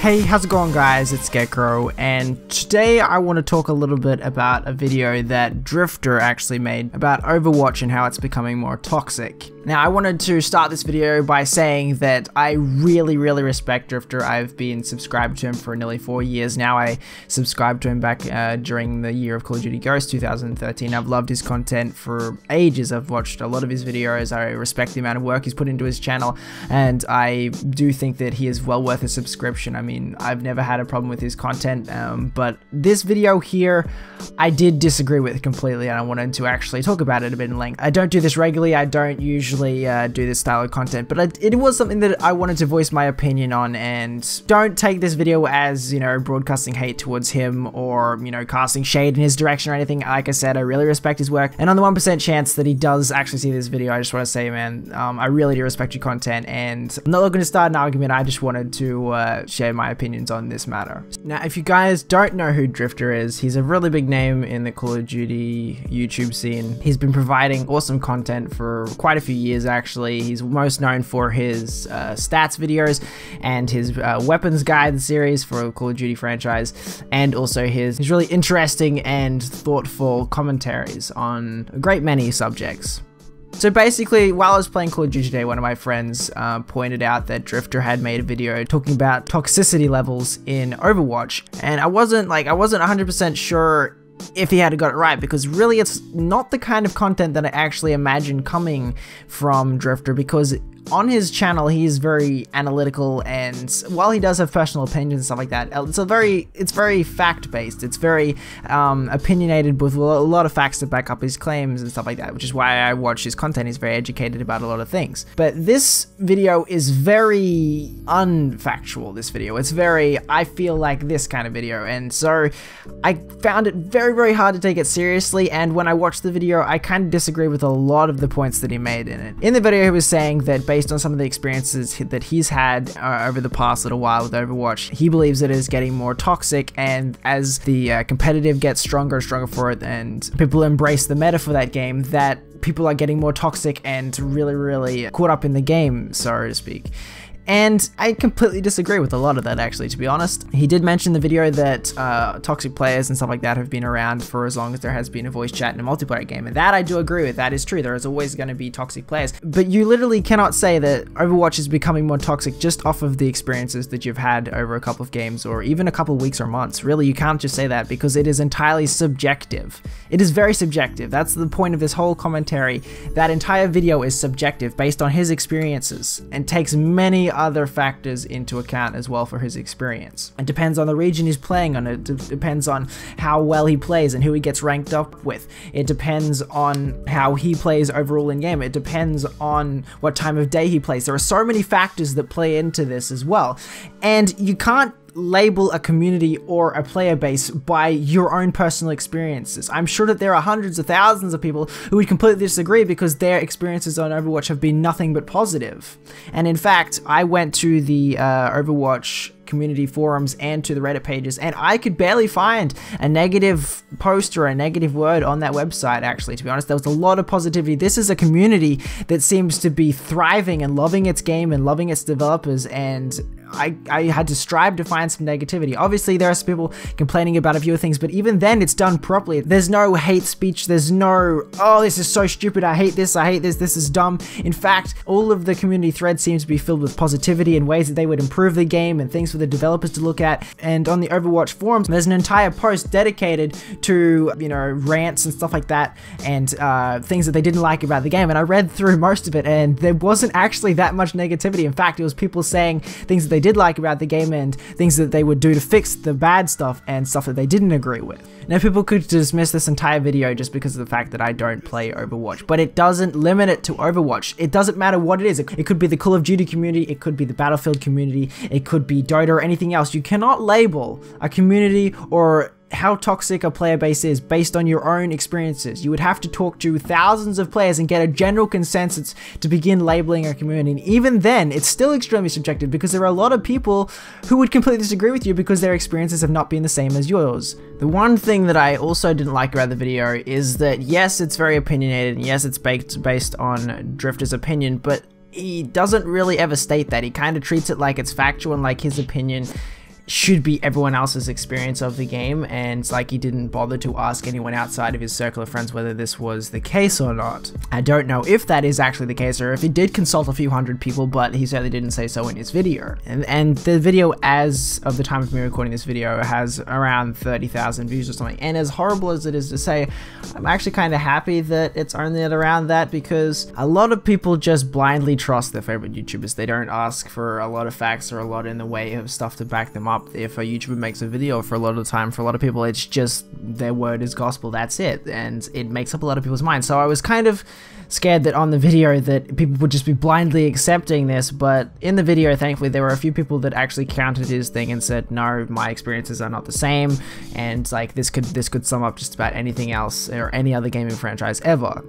Hey, how's it going guys? It's Scarecrow, and today I want to talk a little bit about a video that Drift0r actually made about Overwatch and how it's becoming more toxic. Now, I wanted to start this video by saying that I really respect Drift0r. I've been subscribed to him for nearly 4 years now. I subscribed to him back during the year of Call of Duty Ghosts 2013. I've loved his content for ages. I've watched a lot of his videos. I respect the amount of work he's put into his channel, and I do think that he is well worth a subscription. I mean, I've never had a problem with his content, but this video here, I did disagree with completely, and I wanted to actually talk about it a bit in length. I don't do this regularly. I don't usually do this style of content, but it was something that I wanted to voice my opinion on. And don't take this video as, you know, broadcasting hate towards him or, you know, casting shade in his direction or anything. Like I said, I really respect his work, and on the 1% chance that he does actually see this video, I just want to say, man, I really do respect your content, and I'm not looking to start an argument. I just wanted to share my opinions on this matter. Now, if you guys don't know who Drift0r is, he's a really big name in the Call of Duty YouTube scene. He's been providing awesome content for quite a few years actually. He's most known for his stats videos and his weapons guide series for the Call of Duty franchise, and also his really interesting and thoughtful commentaries on a great many subjects. So basically, while I was playing Call of Duty today, one of my friends pointed out that Drift0r had made a video talking about toxicity levels in Overwatch, and I wasn't 100% sure if he had got it right, because really it's not the kind of content that I actually imagine coming from Drift0r, because on his channel he is very analytical, and while he does have personal opinions and stuff like that, it's very fact-based. It's very opinionated with a lot of facts to back up his claims and stuff like that, which is why I watch his content. He's very educated about a lot of things. But this video is very unfactual. This video, it's very, I feel like this kind of video, and so I found it very hard to take it seriously. And when I watched the video, I kind of disagree with a lot of the points that he made in it. In the video, he was saying that based on some of the experiences that he's had over the past little while with Overwatch, he believes it is getting more toxic, and as the competitive gets stronger and stronger for it, and people embrace the meta for that game, that people are getting more toxic and really caught up in the game, so to speak. And I completely disagree with a lot of that, actually, to be honest. He did mention in the video that toxic players and stuff like that have been around for as long as there has been a voice chat in a multiplayer game, and that I do agree with. That is true. There is always going to be toxic players, but you literally cannot say that Overwatch is becoming more toxic just off of the experiences that you've had over a couple of games or even a couple of weeks or months. Really, you can't just say that, because it is entirely subjective. It is very subjective. That's the point of this whole commentary. That entire video is subjective based on his experiences and takes many other factors into account as well for his experience. It depends on the region he's playing on. It depends on how well he plays and who he gets ranked up with. It depends on how he plays overall in game. It depends on what time of day he plays. There are so many factors that play into this as well, and you can't label a community or a player base by your own personal experiences. I'm sure that there are hundreds of thousands of people who would completely disagree, because their experiences on Overwatch have been nothing but positive. And in fact, I went to the Overwatch community forums and to the Reddit pages, and I could barely find a negative post or a negative word on that website, actually, to be honest. There was a lot of positivity. This is a community that seems to be thriving and loving its game and loving its developers, and I had to strive to find some negativity. Obviously, there are some people complaining about a few things, but even then, it's done properly. There's no hate speech. There's no, oh, this is so stupid, I hate this, this is dumb. In fact, all of the community threads seem to be filled with positivity and ways that they would improve the game and things for the developers to look at. And on the Overwatch forums, there's an entire post dedicated to, you know, rants and stuff like that, and things that they didn't like about the game. And I read through most of it, and there wasn't actually that much negativity. In fact, it was people saying things that they did like about the game and things that they would do to fix the bad stuff and stuff that they didn't agree with. Now, people could dismiss this entire video just because of the fact that I don't play Overwatch, but it doesn't limit it to Overwatch. It doesn't matter what it is. It could be the Call of Duty community, it could be the Battlefield community, it could be Dota or anything else. You cannot label a community or how toxic a player base is based on your own experiences. You would have to talk to thousands of players and get a general consensus to begin labeling a community. And even then, it's still extremely subjective, because there are a lot of people who would completely disagree with you because their experiences have not been the same as yours. The one thing that I also didn't like about the video is that, yes, it's very opinionated, and yes, it's based on Drift0r's opinion, but he doesn't really ever state that. He kind of treats it like it's factual and like his opinion should be everyone else's experience of the game, and it's like he didn't bother to ask anyone outside of his circle of friends whether this was the case or not. I don't know if that is actually the case or if he did consult a few hundred people, but he certainly didn't say so in his video. And the video, as of the time of me recording this video, has around 30,000 views or something, and as horrible as it is to say, I'm actually kind of happy that it's only at around that, because a lot of people just blindly trust their favorite YouTubers. They don't ask for a lot of facts or a lot in the way of stuff to back them up. If a YouTuber makes a video, for a lot of the time, for a lot of people, it's just their word is gospel, that's it, and it makes up a lot of people's minds. So I was kind of scared that on the video that people would just be blindly accepting this, but in the video, thankfully, there were a few people that actually countered his thing and said, no, my experiences are not the same, and like this could sum up just about anything else or any other gaming franchise ever.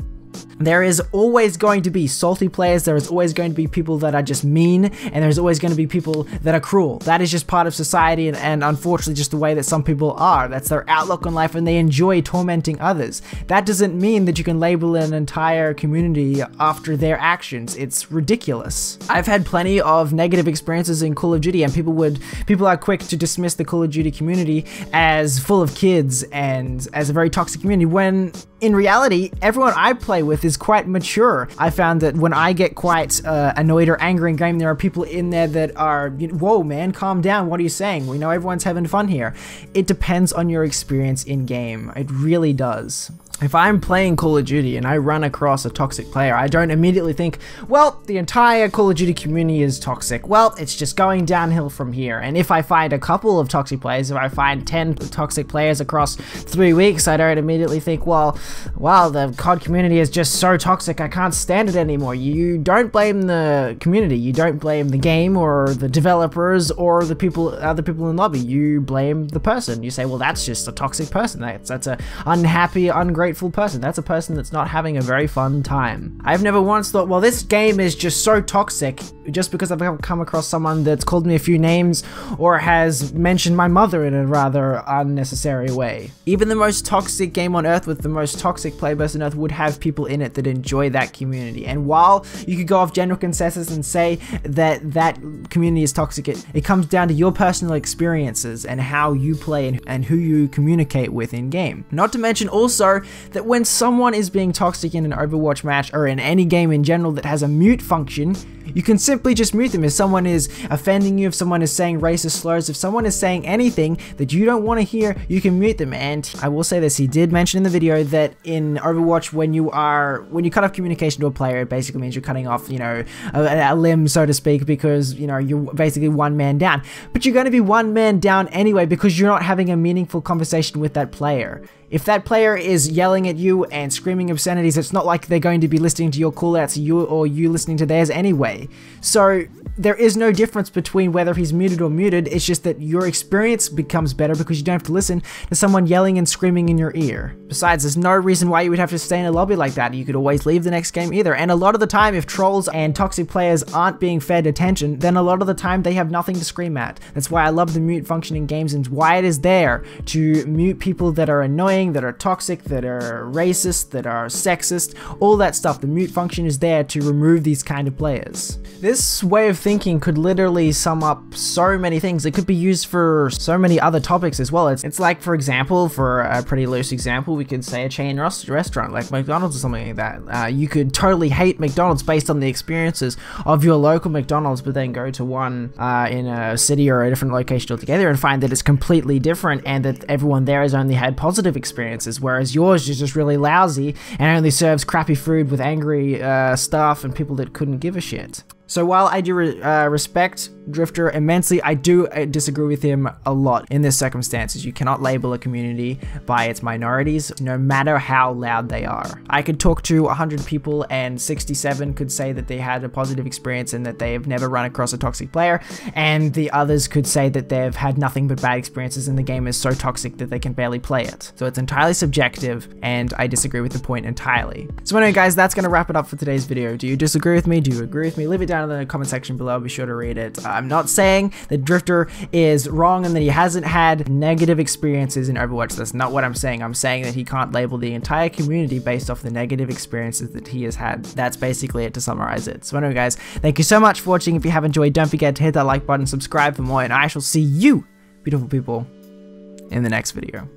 There is always going to be salty players, there is always going to be people that are just mean, and there's always going to be people that are cruel. That is just part of society, and unfortunately just the way that some people are. That's their outlook on life, and they enjoy tormenting others. That doesn't mean that you can label an entire community after their actions. It's ridiculous. I've had plenty of negative experiences in Call of Duty, and people are quick to dismiss the Call of Duty community as full of kids and as a very toxic community, when in reality, everyone I play with is quite mature. I found that when I get quite annoyed or angry in game, there are people in there that are, whoa man, calm down, what are you saying? We know everyone's having fun here. It depends on your experience in game. It really does. If I'm playing Call of Duty and I run across a toxic player, I don't immediately think, well, the entire Call of Duty community is toxic. Well, it's just going downhill from here. And if I find a couple of toxic players, if I find 10 toxic players across 3 weeks, I don't immediately think, well, wow, the COD community is just so toxic, I can't stand it anymore. You don't blame the community. You don't blame the game or the developers or the other people in the lobby. You blame the person. You say, well, that's just a toxic person. That's an unhappy, ungrateful person. That's a person that's not having a very fun time. I've never once thought, well, this game is just so toxic just because I've come across someone that's called me a few names or has mentioned my mother in a rather unnecessary way. Even the most toxic game on earth with the most toxic player base on earth would have people in it that enjoy that community. And while you could go off general consensus and say that that community is toxic, it comes down to your personal experiences and how you play and who you communicate with in game. Not to mention also that when someone is being toxic in an Overwatch match or in any game in general that has a mute function, you can simply just mute them. If someone is offending you, if someone is saying racist slurs, if someone is saying anything that you don't want to hear, you can mute them. And I will say this, he did mention in the video that in Overwatch, when you cut off communication to a player, it basically means you're cutting off, a limb, so to speak, because, you're basically one man down. But you're going to be one man down anyway because you're not having a meaningful conversation with that player. If that player is yelling at you and screaming obscenities, it's not like they're going to be listening to your callouts or you listening to theirs anyway. So there is no difference between whether he's muted or muted. It's just that your experience becomes better because you don't have to listen to someone yelling and screaming in your ear. Besides, there's no reason why you would have to stay in a lobby like that. You could always leave the next game either. And a lot of the time, if trolls and toxic players aren't being fed attention, then a lot of the time they have nothing to scream at. That's why I love the mute function in games and why it is there to mute people that are annoying, that are toxic, that are racist, that are sexist, all that stuff. The mute function is there to remove these kind of players. This way of thinking could literally sum up so many things. It could be used for so many other topics as well. It's like, for example, for a pretty loose example, we could say a chain restaurant like McDonald's or something like that. You could totally hate McDonald's based on the experiences of your local McDonald's, but then go to one in a city or a different location altogether and find that it's completely different and that everyone there has only had positive experiences, whereas yours is just really lousy and only serves crappy food with angry staff and people that couldn't give a shit. So while I do respect Drift0r immensely, I do disagree with him a lot in this circumstances. You cannot label a community by its minorities, no matter how loud they are. I could talk to 100 people and 67 could say that they had a positive experience and that they have never run across a toxic player, and the others could say that they've had nothing but bad experiences and the game is so toxic that they can barely play it. So it's entirely subjective, and I disagree with the point entirely. So anyway guys, that's going to wrap it up for today's video. Do you disagree with me? Do you agree with me? Leave it down in the comment section below. Be sure to read it. I'm not saying that Drift0r is wrong and that he hasn't had negative experiences in Overwatch. That's not what I'm saying. I'm saying that he can't label the entire community based off the negative experiences that he has had. That's basically it to summarize it. So anyway guys, thank you so much for watching. If you have enjoyed, don't forget to hit that like button, subscribe for more, and I shall see you beautiful people, in the next video.